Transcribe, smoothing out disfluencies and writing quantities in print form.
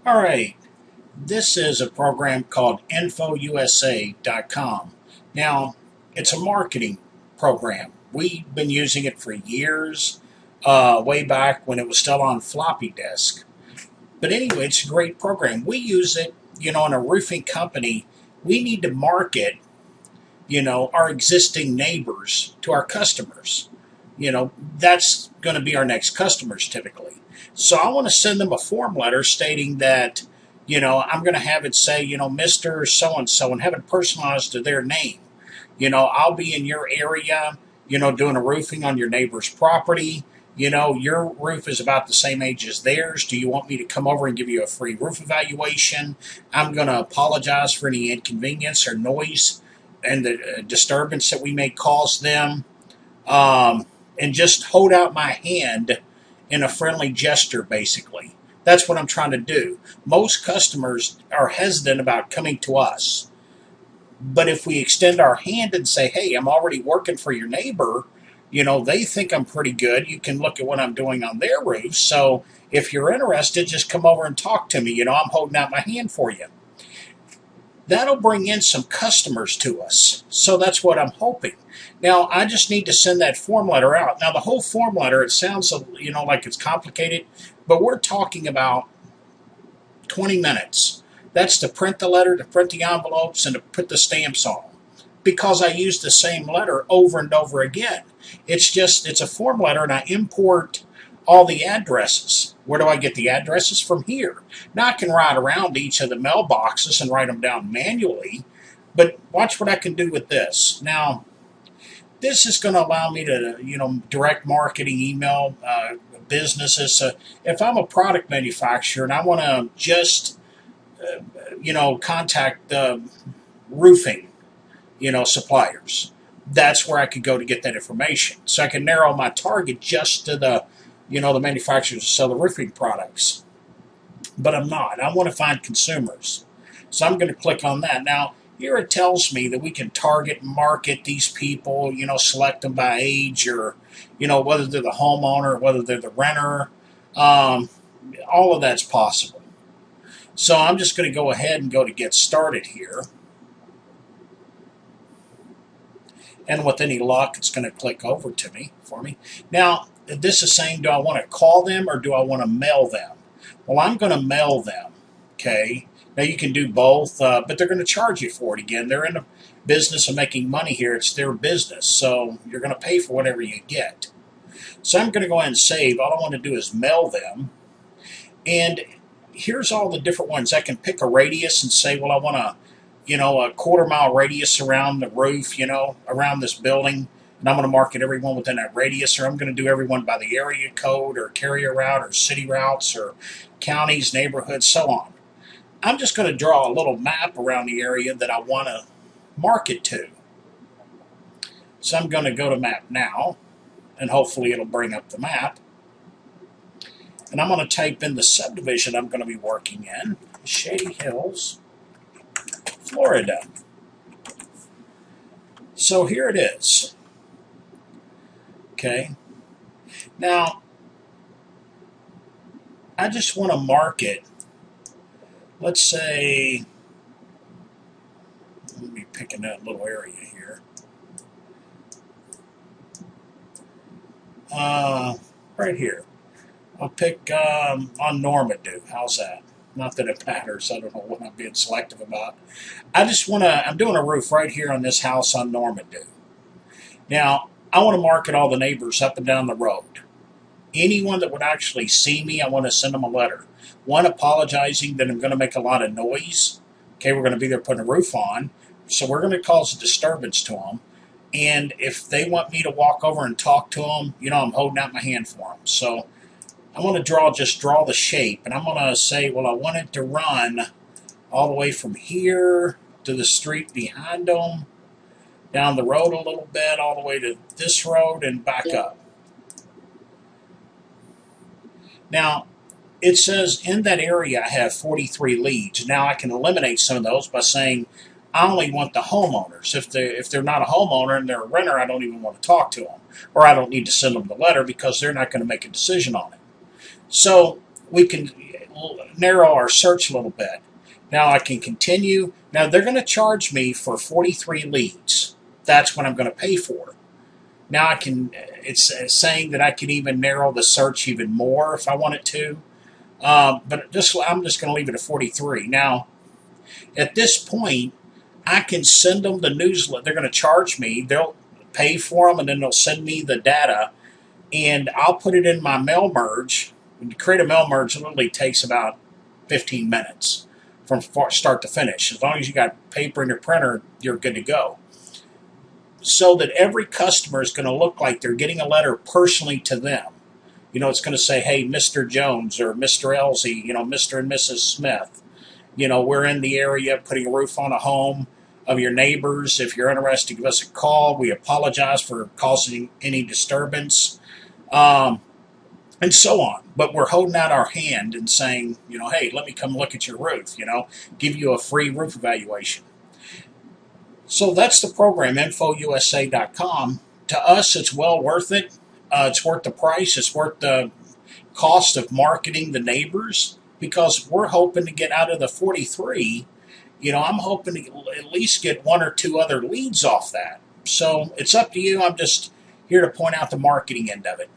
All right, this is a program called infousa.com. Now, it's a marketing program. We've been using it for years, way back when it was still on floppy disk. But anyway, it's a great program. We use it, in a roofing company. We need to market, our existing neighbors to our customers. That's going to be our next customers typically. So I want to send them a form letter stating that, I'm going to have it say, Mr. So and so, and have it personalized to their name. I'll be in your area, doing a roofing on your neighbor's property. Your roof is about the same age as theirs. Do you want me to come over and give you a free roof evaluation? I'm going to apologize for any inconvenience or noise and the disturbance that we may cause them. And just hold out my hand in a friendly gesture, basically. That's what I'm trying to do. Most customers are hesitant about coming to us. But if we extend our hand and say, hey, I'm already working for your neighbor, they think I'm pretty good. You can look at what I'm doing on their roof. So if you're interested, just come over and talk to me. I'm holding out my hand for you. That'll bring in some customers to us. So that's what I'm hoping. Now, I just need to send that form letter out. Now, the whole form letter, it sounds, like it's complicated, but we're talking about 20 minutes. That's to print the letter, to print the envelopes, and to put the stamps on them. Because I use the same letter over and over again. It's a form letter, and I import all the addresses. Where do I get the addresses? From here. Now I can ride around each of the mailboxes and write them down manually, but watch what I can do with this. Now, this is going to allow me to, direct marketing, email businesses. So if I'm a product manufacturer and I want to just, contact the roofing, suppliers, that's where I could go to get that information. So I can narrow my target just to the manufacturers who sell the roofing products. But I'm not. I want to find consumers. So I'm going to click on that. Now, here it tells me that we can target and market these people, select them by age or, whether they're the homeowner, whether they're the renter. All of that's possible. So I'm just going to go ahead and go to get started here. And with any luck, it's going to click over to me for me. Now, this is saying, do I want to call them or do I want to mail them? Well, I'm going to mail them, okay? Now, you can do both, but they're going to charge you for it again. They're in the business of making money here. It's their business, so you're going to pay for whatever you get. So I'm going to go ahead and save. All I want to do is mail them. And here's all the different ones. I can pick a radius and say, well, I want a 1/4-mile radius around the roof, around this building. And I'm going to market everyone within that radius, or I'm going to do everyone by the area code or carrier route or city routes or counties, neighborhoods, so on. I'm just going to draw a little map around the area that I want to market to. So I'm going to go to map now, and hopefully it'll bring up the map. And I'm going to type in the subdivision I'm going to be working in, Shady Hills, Florida. So here it is. Okay. Now, I just want to market, let's say, let me pick in that little area here. Right here. I'll pick on Normandy. How's that? Not that it matters. I don't know what I'm being selective about. I'm doing a roof right here on this house on Normandy. Now, I want to market all the neighbors up and down the road. Anyone that would actually see me, I want to send them a letter. One, apologizing that I'm going to make a lot of noise. Okay, we're going to be there putting a roof on. So we're going to cause a disturbance to them. And if they want me to walk over and talk to them, I'm holding out my hand for them. So I'm going to just draw the shape. And I'm going to say, well, I want it to run all the way from here to the street behind them, down the road a little bit, all the way to this road and back up. Now, it says in that area I have 43 leads. Now I can eliminate some of those by saying I only want the homeowners. If they're not a homeowner and they're a renter, I don't even want to talk to them. Or I don't need to send them the letter because they're not going to make a decision on it. So we can narrow our search a little bit. Now I can continue. Now they're going to charge me for 43 leads. That's what I'm going to pay for. Now I can. It's saying that I can even narrow the search even more if I wanted to. But I'm just going to leave it at 43. Now, at this point, I can send them the newsletter. They're going to charge me. They'll pay for them, and then they'll send me the data, and I'll put it in my mail merge. When you create a mail merge, it literally takes about 15 minutes from start to finish. As long as you got paper in your printer, you're good to go. So that every customer is going to look like they're getting a letter personally to them. You know, it's going to say, hey, Mr. Jones or Mr. Elsie, you know, Mr. and Mrs. Smith. You know, we're in the area putting a roof on a home of your neighbors. If you're interested, give us a call. We apologize for causing any disturbance, and so on. But we're holding out our hand and saying, you know, hey, let me come look at your roof, you know, give you a free roof evaluation. So that's the program, infousa.com. To us, it's well worth it. It's worth the price. It's worth the cost of marketing the neighbors, because we're hoping to get out of the 43. You know, I'm hoping to at least get one or two other leads off that. So it's up to you. I'm just here to point out the marketing end of it.